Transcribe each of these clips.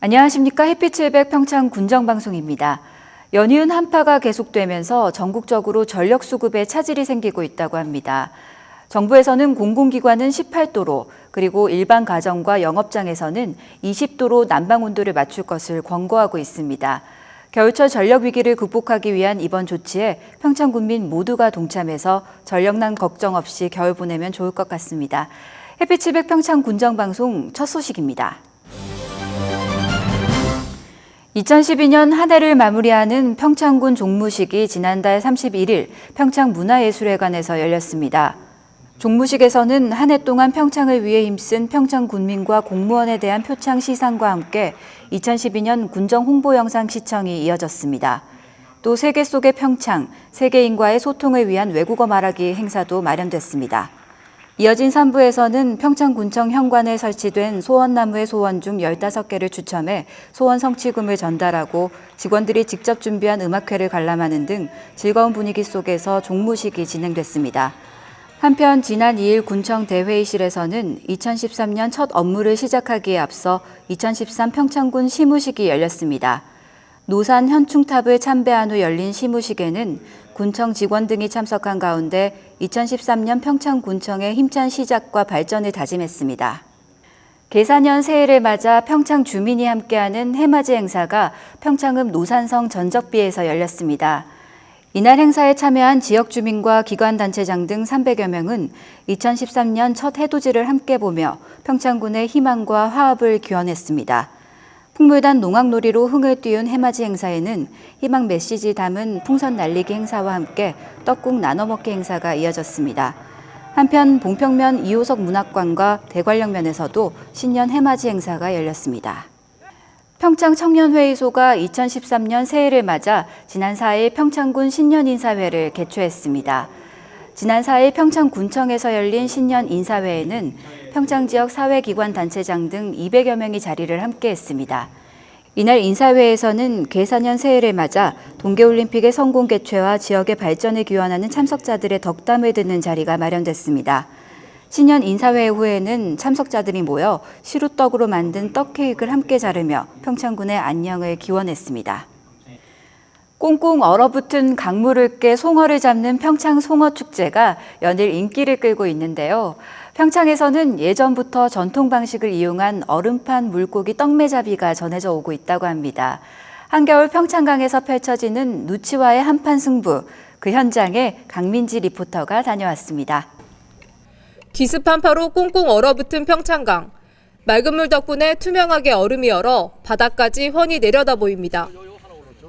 안녕하십니까. 햇빛700 평창 군정방송입니다. 연이은 한파가 계속되면서 전국적으로 전력 수급에 차질이 생기고 있다고 합니다. 정부에서는 공공기관은 18도로 그리고 일반 가정과 영업장에서는 20도로 난방 온도를 맞출 것을 권고하고 있습니다. 겨울철 전력 위기를 극복하기 위한 이번 조치에 평창 군민 모두가 동참해서 전력난 걱정 없이 겨울 보내면 좋을 것 같습니다. 햇빛700 평창 군정방송 첫 소식입니다. 2012년 한 해를 마무리하는 평창군 종무식이 지난달 31일 평창문화예술회관에서 열렸습니다. 종무식에서는 한 해 동안 평창을 위해 힘쓴 평창 군민과 공무원에 대한 표창 시상과 함께 2012년 군정 홍보 영상 시청이 이어졌습니다. 또 세계 속의 평창, 세계인과의 소통을 위한 외국어 말하기 행사도 마련됐습니다. 이어진 3부에서는 평창군청 현관에 설치된 소원나무의 소원 중 15개를 추첨해 소원 성취금을 전달하고 직원들이 직접 준비한 음악회를 관람하는 등 즐거운 분위기 속에서 종무식이 진행됐습니다. 한편 지난 2일 군청 대회의실에서는 2013년 첫 업무를 시작하기에 앞서 2013 평창군 시무식이 열렸습니다. 노산 현충탑을 참배한 후 열린 시무식에는 군청 직원 등이 참석한 가운데 2013년 평창군청의 힘찬 시작과 발전을 다짐했습니다. 계사년 새해를 맞아 평창 주민이 함께하는 해맞이 행사가 평창읍 노산성 전적비에서 열렸습니다. 이날 행사에 참여한 지역 주민과 기관단체장 등 300여 명은 2013년 첫 해돋이를 함께 보며 평창군의 희망과 화합을 기원했습니다. 풍물단 농악놀이로 흥을 띄운 해맞이 행사에는 희망 메시지 담은 풍선 날리기 행사와 함께 떡국 나눠먹기 행사가 이어졌습니다. 한편 봉평면 2호석 문학관과 대관령면에서도 신년 해맞이 행사가 열렸습니다. 평창 청년회의소가 2013년 새해를 맞아 지난 4일 평창군 신년 인사회를 개최했습니다. 지난 4일 평창군청에서 열린 신년 인사회에는 평창 지역 사회기관 단체장 등 200여 명이 자리를 함께했습니다. 이날 인사회에서는 계사년 새해를 맞아 동계올림픽의 성공 개최와 지역의 발전을 기원하는 참석자들의 덕담을 듣는 자리가 마련됐습니다. 신년 인사회 후에는 참석자들이 모여 시루떡으로 만든 떡 케이크를 함께 자르며 평창군의 안녕을 기원했습니다. 꽁꽁 얼어붙은 강물을 깨 송어를 잡는 평창 송어축제가 연일 인기를 끌고 있는데요. 평창에서는 예전부터 전통 방식을 이용한 얼음판 물고기 떡매잡이가 전해져 오고 있다고 합니다. 한겨울 평창강에서 펼쳐지는 누치와의 한판 승부, 그 현장에 강민지 리포터가 다녀왔습니다. 기습 한파로 꽁꽁 얼어붙은 평창강. 맑은 물 덕분에 투명하게 얼음이 얼어 바닥까지 훤히 내려다 보입니다.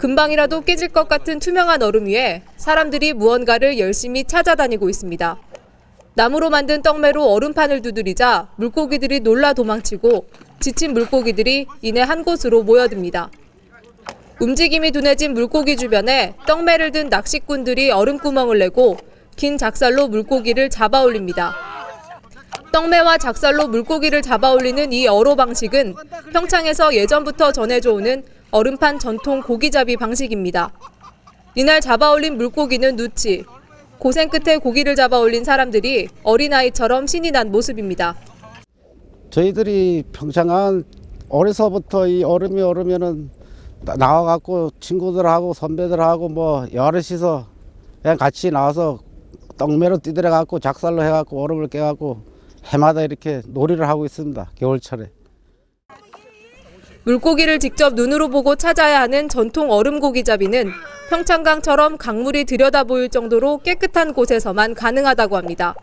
금방이라도 깨질 것 같은 투명한 얼음 위에 사람들이 무언가를 열심히 찾아다니고 있습니다. 나무로 만든 떡매로 얼음판을 두드리자 물고기들이 놀라 도망치고 지친 물고기들이 이내 한 곳으로 모여듭니다. 움직임이 둔해진 물고기 주변에 떡매를 든 낚시꾼들이 얼음구멍을 내고 긴 작살로 물고기를 잡아 올립니다. 떡매와 작살로 물고기를 잡아 올리는 이 어로 방식은 평창에서 예전부터 전해져 오는 얼음판 전통 고기잡이 방식입니다. 이날 잡아 올린 물고기는 누치. 고생 끝에 고기를 잡아 올린 사람들이 어린아이처럼 신이 난 모습입니다. 저희들이 평창은 어려서부터 이 얼음이 얼으면은 나와갖고 친구들하고 선배들하고 뭐 여럿이서 그냥 같이 나와서 떡매로 뛰들어갖고 작살로 해갖고 얼음을 깨갖고 해마다 이렇게 놀이를 하고 있습니다. 겨울철에. 물고기를 직접 눈으로 보고 찾아야 하는 전통 얼음고기잡이는 평창강처럼 강물이 들여다 보일 정도로 깨끗한 곳에서만 가능하다고 합니다.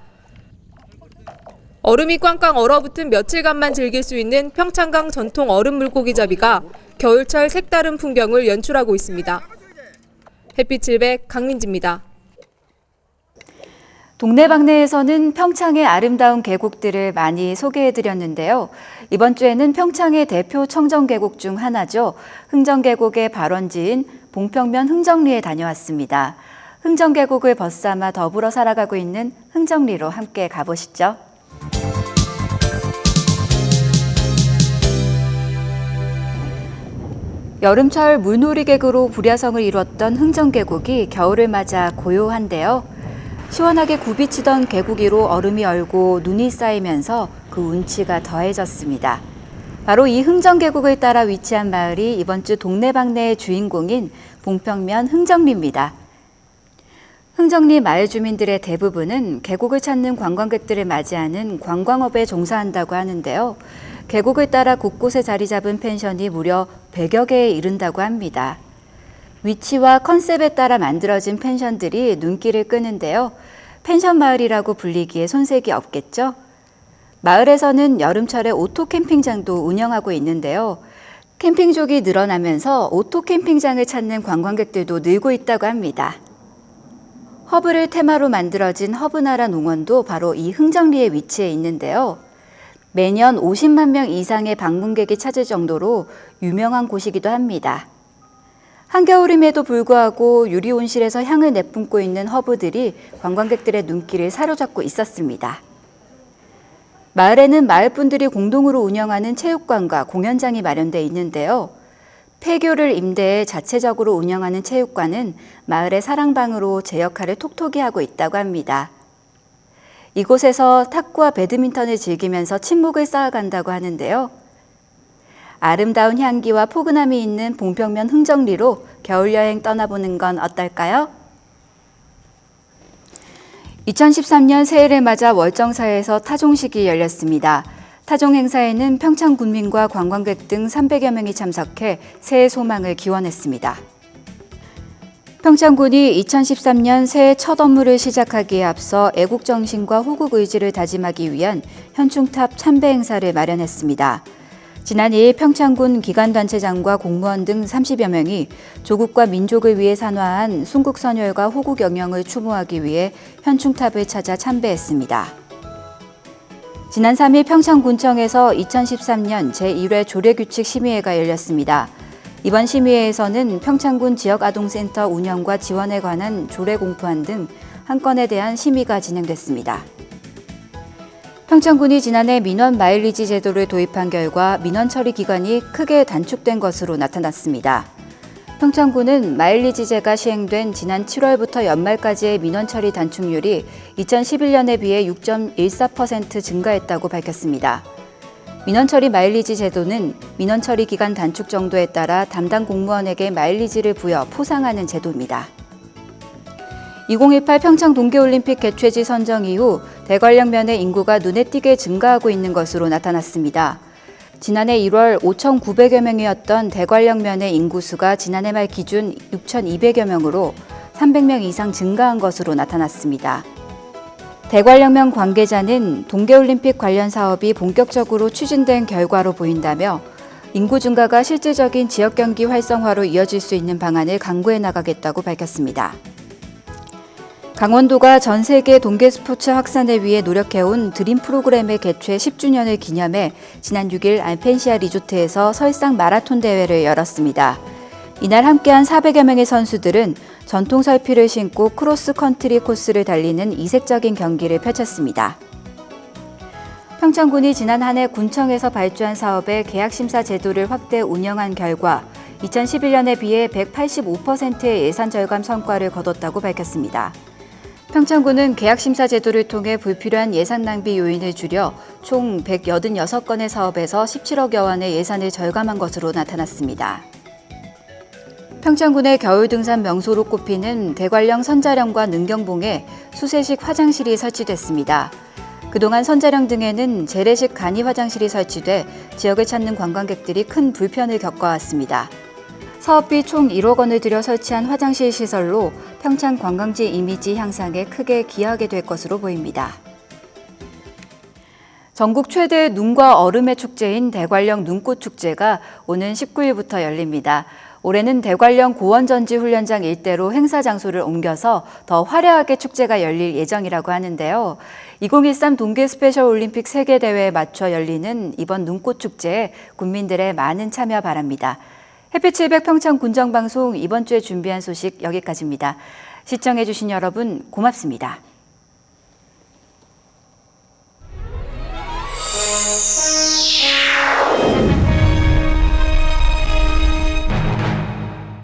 얼음이 꽝꽝 얼어붙은 며칠간만 즐길 수 있는 평창강 전통 얼음 물고기잡이가 겨울철 색다른 풍경을 연출하고 있습니다. 햇빛700 강민지입니다. 동네방네에서는 평창의 아름다운 계곡들을 많이 소개해드렸는데요. 이번 주에는 평창의 대표 청정계곡 중 하나죠. 흥정계곡의 발원지인 봉평면 흥정리에 다녀왔습니다. 흥정계곡을 벗삼아 더불어 살아가고 있는 흥정리로 함께 가보시죠. 여름철 물놀이 계획으로 불야성을 이뤘던 흥정계곡이 겨울을 맞아 고요한데요. 시원하게 굽이치던 계곡 위로 얼음이 얼고 눈이 쌓이면서 그 운치가 더해졌습니다. 바로 이 흥정계곡을 따라 위치한 마을이 이번 주 동네방네의 주인공인 봉평면 흥정리입니다. 흥정리 마을 주민들의 대부분은 계곡을 찾는 관광객들을 맞이하는 관광업에 종사한다고 하는데요. 계곡을 따라 곳곳에 자리 잡은 펜션이 무려 100여 개에 이른다고 합니다. 위치와 컨셉에 따라 만들어진 펜션들이 눈길을 끄는데요. 펜션 마을이라고 불리기에 손색이 없겠죠? 마을에서는 여름철에 오토 캠핑장도 운영하고 있는데요. 캠핑족이 늘어나면서 오토 캠핑장을 찾는 관광객들도 늘고 있다고 합니다. 허브를 테마로 만들어진 허브나라 농원도 바로 이 흥정리에 위치해 있는데요. 매년 50만 명 이상의 방문객이 찾을 정도로 유명한 곳이기도 합니다. 한겨울임에도 불구하고 유리 온실에서 향을 내뿜고 있는 허브들이 관광객들의 눈길을 사로잡고 있었습니다. 마을에는 마을 분들이 공동으로 운영하는 체육관과 공연장이 마련돼 있는데요. 폐교를 임대해 자체적으로 운영하는 체육관은 마을의 사랑방으로 제 역할을 톡톡히 하고 있다고 합니다. 이곳에서 탁구와 배드민턴을 즐기면서 친목을 쌓아간다고 하는데요. 아름다운 향기와 포근함이 있는 봉평면 흥정리로 겨울여행 떠나보는 건 어떨까요? 2013년 새해를 맞아 월정사에서 타종식이 열렸습니다. 타종 행사에는 평창 군민과 관광객 등 300여 명이 참석해 새해 소망을 기원했습니다. 평창군이 2013년 새해 첫 업무를 시작하기에 앞서 애국정신과 호국 의지를 다짐하기 위한 현충탑 참배 행사를 마련했습니다. 지난 2일 평창군 기관단체장과 공무원 등 30여 명이 조국과 민족을 위해 산화한 순국선열과 호국 영령을 추모하기 위해 현충탑을 찾아 참배했습니다. 지난 3일 평창군청에서 2013년 제1회 조례규칙 심의회가 열렸습니다. 이번 심의회에서는 평창군 지역아동센터 운영과 지원에 관한 조례 공포안 등 한 건에 대한 심의가 진행됐습니다. 평창군이 지난해 민원 마일리지 제도를 도입한 결과 민원 처리 기간이 크게 단축된 것으로 나타났습니다. 평창군은 마일리지제가 시행된 지난 7월부터 연말까지의 민원 처리 단축률이 2011년에 비해 6.14% 증가했다고 밝혔습니다. 민원 처리 마일리지 제도는 민원 처리 기간 단축 정도에 따라 담당 공무원에게 마일리지를 부여 포상하는 제도입니다. 2018 평창 동계올림픽 개최지 선정 이후 대관령면의 인구가 눈에 띄게 증가하고 있는 것으로 나타났습니다. 지난해 1월 5,900여 명이었던 대관령면의 인구수가 지난해 말 기준 6,200여 명으로 300명 이상 증가한 것으로 나타났습니다. 대관령면 관계자는 동계올림픽 관련 사업이 본격적으로 추진된 결과로 보인다며 인구 증가가 실질적인 지역 경기 활성화로 이어질 수 있는 방안을 강구해 나가겠다고 밝혔습니다. 강원도가 전 세계 동계 스포츠 확산을 위해 노력해온 드림 프로그램의 개최 10주년을 기념해 지난 6일 알펜시아 리조트에서 설상 마라톤 대회를 열었습니다. 이날 함께한 400여 명의 선수들은 전통 설피를 신고 크로스 컨트리 코스를 달리는 이색적인 경기를 펼쳤습니다. 평창군이 지난 한 해 군청에서 발주한 사업의 계약심사 제도를 확대 운영한 결과 2011년에 비해 185%의 예산 절감 성과를 거뒀다고 밝혔습니다. 평창군은 계약심사 제도를 통해 불필요한 예산 낭비 요인을 줄여 총 186건의 사업에서 17억여 원의 예산을 절감한 것으로 나타났습니다. 평창군의 겨울 등산 명소로 꼽히는 대관령 선자령과 능경봉에 수세식 화장실이 설치됐습니다. 그동안 선자령 등에는 재래식 간이 화장실이 설치돼 지역을 찾는 관광객들이 큰 불편을 겪어왔습니다. 사업비 총 1억 원을 들여 설치한 화장실 시설로 평창 관광지 이미지 향상에 크게 기여하게 될 것으로 보입니다. 전국 최대 눈과 얼음의 축제인 대관령 눈꽃축제가 오는 19일부터 열립니다. 올해는 대관령 고원전지훈련장 일대로 행사 장소를 옮겨서 더 화려하게 축제가 열릴 예정이라고 하는데요. 2013 동계 스페셜 올림픽 세계대회에 맞춰 열리는 이번 눈꽃축제에 국민들의 많은 참여 바랍니다. 햇빛 700 평창 군정방송 이번 주에 준비한 소식 여기까지입니다. 시청해주신 여러분 고맙습니다.